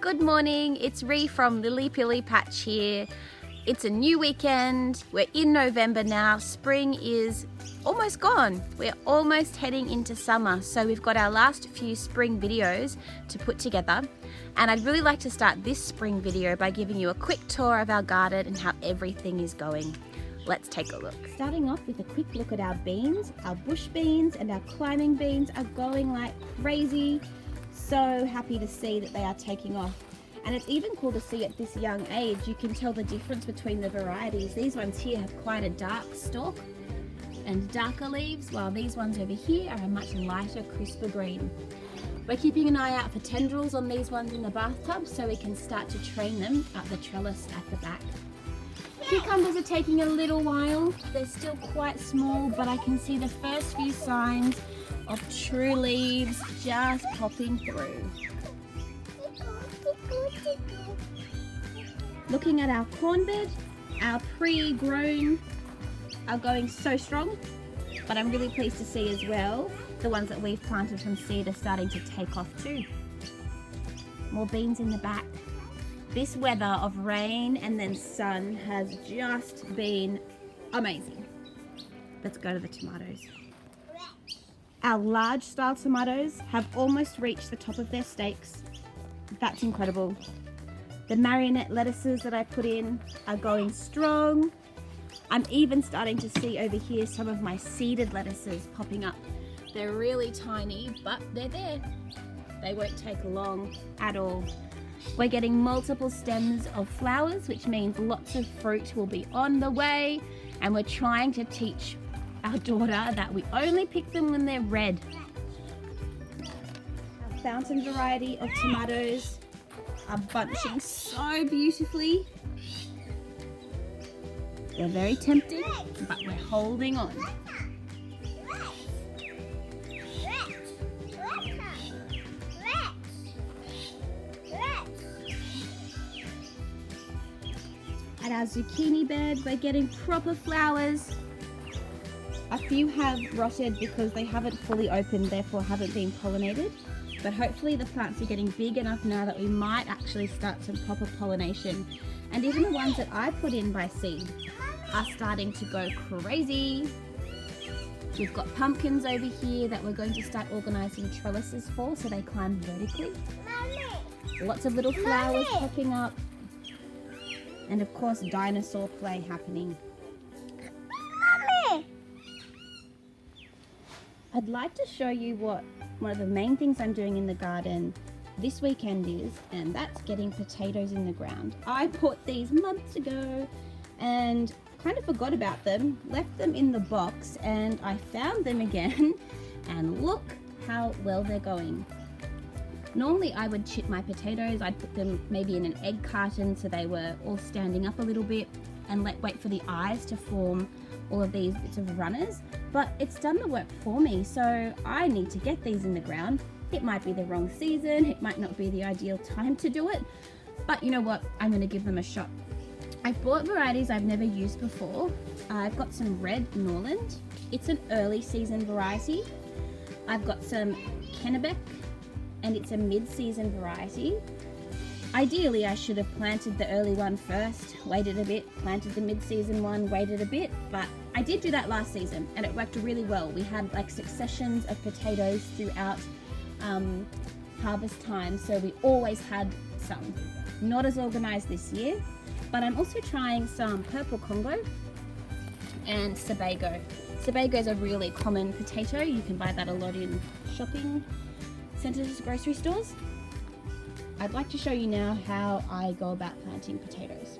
Good morning, it's Ree from Lilly Pilly Patch here. It's a new weekend, we're in November now, spring is almost gone. We're almost heading into summer, so we've got our last few spring videos to put together. And I'd really like to start this spring video by giving you a quick tour of our garden and how everything is going. Let's take a look. Starting off with a quick look at our beans. Our bush beans and our climbing beans are going like crazy. So happy to see that they are taking off. And it's even cool to see at this young age, you can tell the difference between the varieties. These ones here have quite a dark stalk and darker leaves, while these ones over here are a much lighter, crisper green. We're keeping an eye out for tendrils on these ones in the bathtub so we can start to train them up the trellis at the back. Cucumbers are taking a little while. They're still quite small, but I can see the first few signs of true leaves just popping through. Looking at our corn bed, our pre-grown are going so strong, but I'm really pleased to see as well the ones that we've planted from seed are starting to take off too. More beans in the back. This weather of rain and then sun has just been amazing. Let's go to the tomatoes. Our large style tomatoes have almost reached the top of their stakes. That's incredible. The marionette lettuces that I put in are going strong. I'm even starting to see over here some of my seeded lettuces popping up. They're really tiny, but they're there. They won't take long at all. We're getting multiple stems of flowers, which means lots of fruit will be on the way. And we're trying to teach our daughter that we only pick them when they're red. Our fountain variety of tomatoes are bunching so beautifully. They're very tempting, but we're holding on. At our zucchini bed, we're getting proper flowers. A few have rotted because they haven't fully opened, therefore haven't been pollinated. But hopefully the plants are getting big enough now that we might actually start some proper pollination. And even the ones that I put in by seed are starting to go crazy. We've got pumpkins over here that we're going to start organising trellises for so they climb vertically. Lots of little flowers popping up. And of course, dinosaur play happening. I'd like to show you what one of the main things I'm doing in the garden this weekend is, and that's getting potatoes in the ground. I put these months ago and kind of forgot about them, left them in the box, and I found them again, and look how well they're going. Normally I would chip my potatoes, I'd put them maybe in an egg carton so they were all standing up a little bit and wait for the eyes to form all of these bits of runners, but it's done the work for me, so I need to get these in the ground. It might be the wrong season, it might not be the ideal time to do it, but you know what, I'm going to give them a shot. I've bought varieties I've never used before. I've got some red Norland, it's an early season variety. I've got some Kennebec, and it's a mid-season variety. Ideally, I should have planted the early one first, waited a bit, planted the mid-season one, waited a bit, but I did do that last season and it worked really well. We had like successions of potatoes throughout harvest time, so we always had some. Not as organized this year, but I'm also trying some purple Congo and Sebago. Sebago is a really common potato. You can buy that a lot in shopping centers, grocery stores. I'd like to show you now how I go about planting potatoes.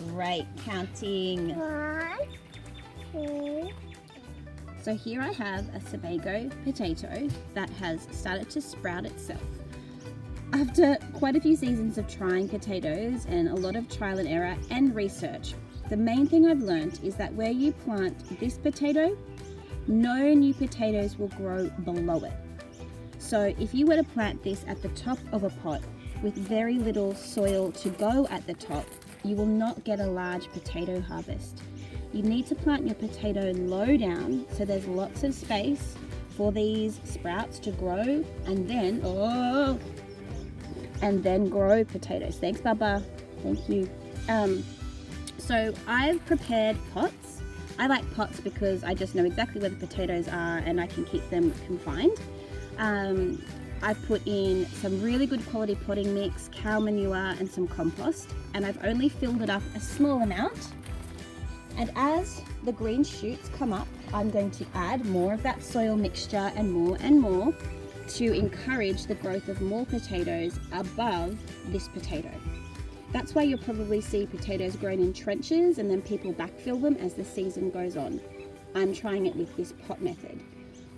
Great, counting. 1, 2. So here I have a Sebago potato that has started to sprout itself. After quite a few seasons of trying potatoes and a lot of trial and error and research, the main thing I've learned is that where you plant this potato, no new potatoes will grow below it. So if you were to plant this at the top of a pot with very little soil to go at the top, you will not get a large potato harvest. You need to plant your potato low down so there's lots of space for these sprouts to grow, and then grow potatoes. Thanks, Bubba. Thank you. So I've prepared pots. I like pots because I just know exactly where the potatoes are and I can keep them confined. I've put in some really good quality potting mix, cow manure and some compost, and I've only filled it up a small amount. And as the green shoots come up, I'm going to add more of that soil mixture and more to encourage the growth of more potatoes above this potato. That's why you'll probably see potatoes grown in trenches and then people backfill them as the season goes on. I'm trying it with this pot method.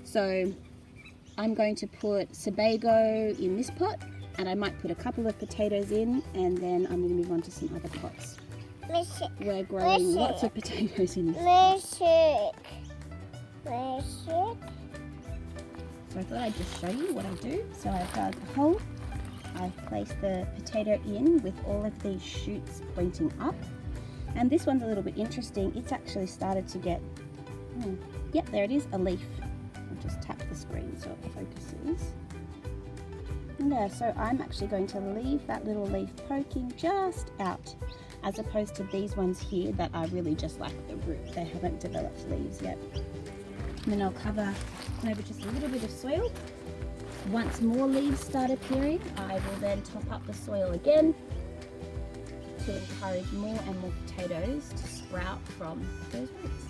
So I'm going to put Sebago in this pot, and I might put a couple of potatoes in, and then I'm going to move on to some other pots. We're growing lots of potatoes in this. So I thought I'd just show you what I do. So I've dug a hole. I've placed the potato in with all of these shoots pointing up. And this one's a little bit interesting. It's actually started to get, yep, there it is, a leaf. I'll just tap the screen so it focuses. Yeah, so I'm actually going to leave that little leaf poking just out, as opposed to these ones here that are really just like the root. They haven't developed leaves yet. And then I'll cover over just a little bit of soil. Once more leaves start appearing, I will then top up the soil again to encourage more and more potatoes to sprout from those roots.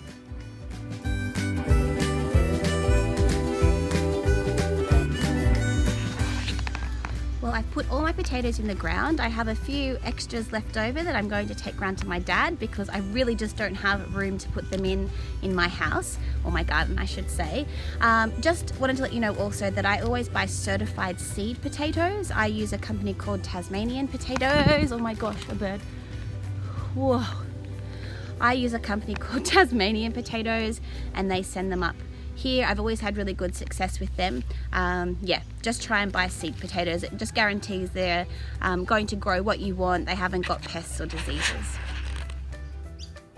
Well, I've put all my potatoes in the ground. I have a few extras left over that I'm going to take round to my dad because I really just don't have room to put them in my house, or my garden I should say. Just wanted to let you know also that I always buy certified seed potatoes. I use a company called Tasmanian Potatoes. Oh my gosh, a bird. Whoa. I use a company called Tasmanian Potatoes and they send them up here. I've always had really good success with them. Yeah, just try and buy seed potatoes. It just guarantees they're going to grow what you want. They haven't got pests or diseases.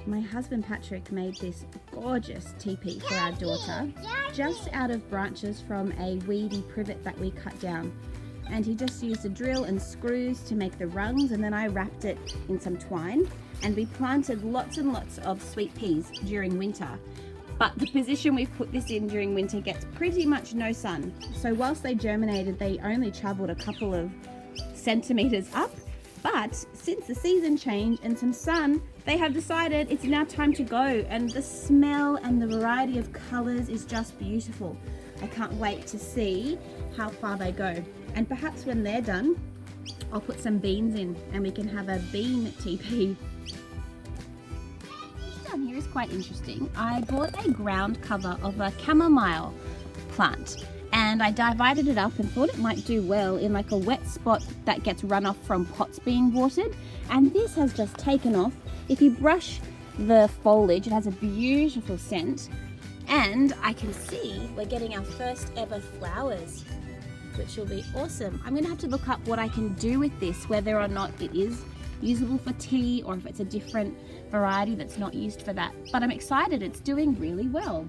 My husband Patrick made this gorgeous teepee for our daughter just out of branches from a weedy privet that we cut down. And he just used a drill and screws to make the rungs, and then I wrapped it in some twine, and we planted lots and lots of sweet peas during winter. But the position we've put this in during winter gets pretty much no sun. So whilst they germinated, they only travelled a couple of centimetres up. But since the season change and some sun, they have decided it's now time to go. And the smell and the variety of colours is just beautiful. I can't wait to see how far they go. And perhaps when they're done, I'll put some beans in and we can have a bean teepee. Here is quite interesting. I bought a ground cover of a chamomile plant and I divided it up and thought it might do well in like a wet spot that gets runoff from pots being watered, and this has just taken off. If you brush the foliage, it has a beautiful scent, and I can see we're getting our first ever flowers, which will be awesome. I'm gonna have to look up what I can do with this, whether or not it is usable for tea or if it's a different variety that's not used for that. But I'm excited, it's doing really well.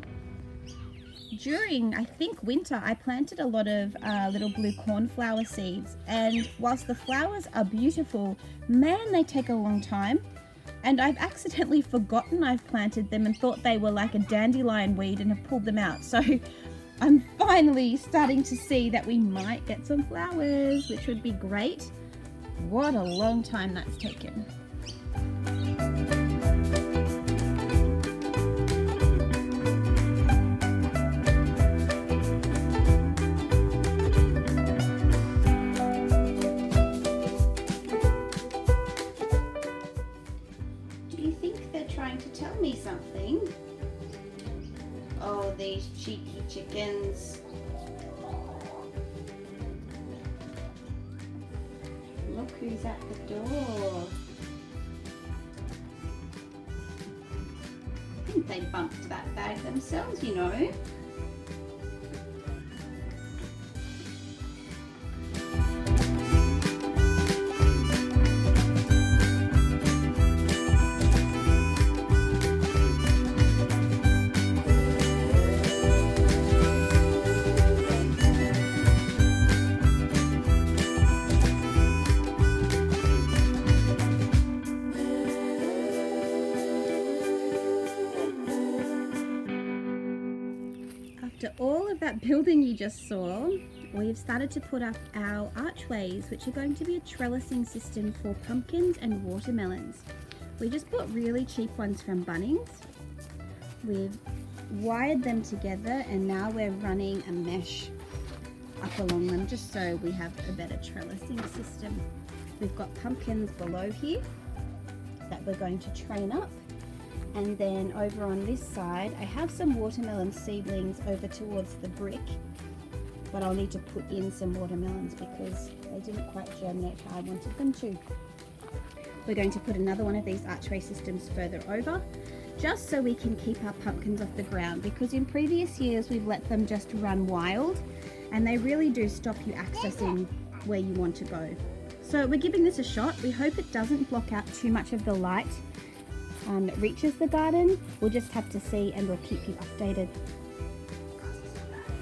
During, I think, winter, I planted a lot of little blue cornflower seeds, and whilst the flowers are beautiful, man, they take a long time. And I've accidentally forgotten I've planted them and thought they were like a dandelion weed and have pulled them out. So I'm finally starting to see that we might get some flowers, which would be great. What a long time that's taken. Do you think they're trying to tell me something? Oh, these cheeky chickens. Look who's at the door. I think they bumped that bag themselves, you know. of that building you just saw, we've started to put up our archways, which are going to be a trellising system for pumpkins and watermelons. We just bought really cheap ones from Bunnings. We've wired them together and now we're running a mesh up along them just so we have a better trellising system. We've got pumpkins below here that we're going to train up, and then over on this side I have some watermelon seedlings over towards the brick, but I'll need to put in some watermelons because they didn't quite germinate how I wanted them to. We're going to put another one of these archway systems further over just so we can keep our pumpkins off the ground, because in previous years we've let them just run wild and they really do stop you accessing where you want to go. So we're giving this a shot. We hope it doesn't block out too much of the light that reaches the garden. We'll just have to see and we'll keep you updated.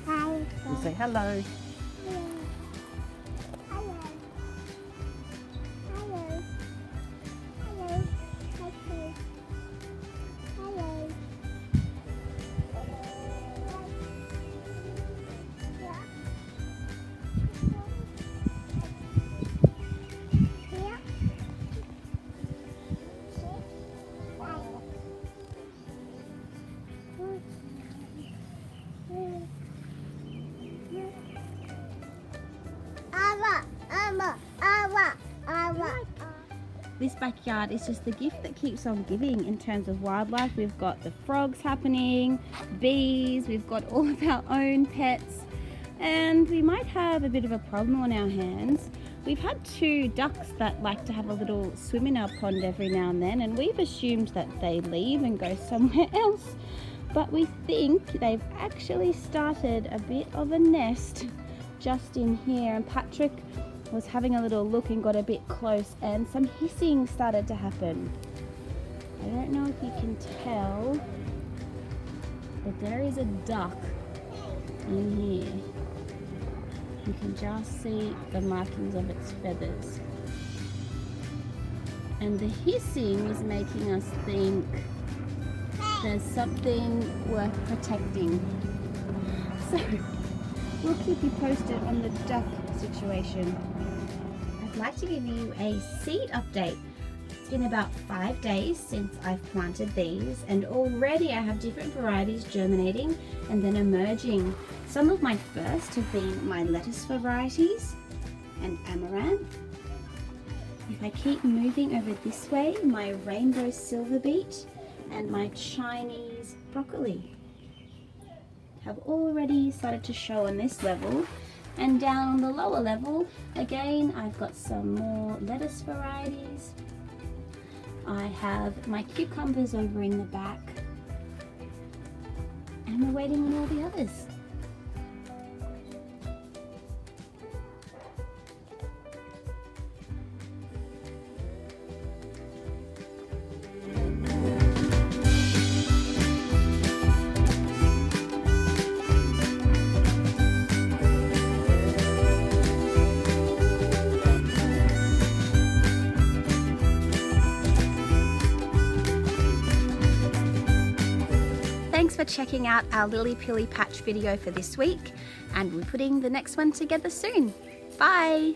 Hi. We'll say hello. Hello. Hello. Hello. Hello. This backyard is just the gift that keeps on giving in terms of wildlife. We've got the frogs happening, bees, we've got all of our own pets, and we might have a bit of a problem on our hands. We've had 2 ducks that like to have a little swim in our pond every now and then, and we've assumed that they leave and go somewhere else, but we think they've actually started a bit of a nest just in here, and Patrick was having a little look and got a bit close and some hissing started to happen. I don't know if you can tell, but there is a duck in here. You can just see the markings of its feathers. And the hissing is making us think there's something worth protecting. So we'll keep you posted on the duck situation. I'd like to give you a seed update. It's been about 5 days since I've planted these, and already I have different varieties germinating and then emerging. Some of my first have been my lettuce varieties and amaranth. If I keep moving over this way, my rainbow silver beet and my Chinese broccoli have already started to show on this level. And down on the lower level, again, I've got some more lettuce varieties. I have my cucumbers over in the back. And we're waiting on all the others. Thanks for checking out our Lilly Pilly Patch video for this week, and we're putting the next one together soon. Bye!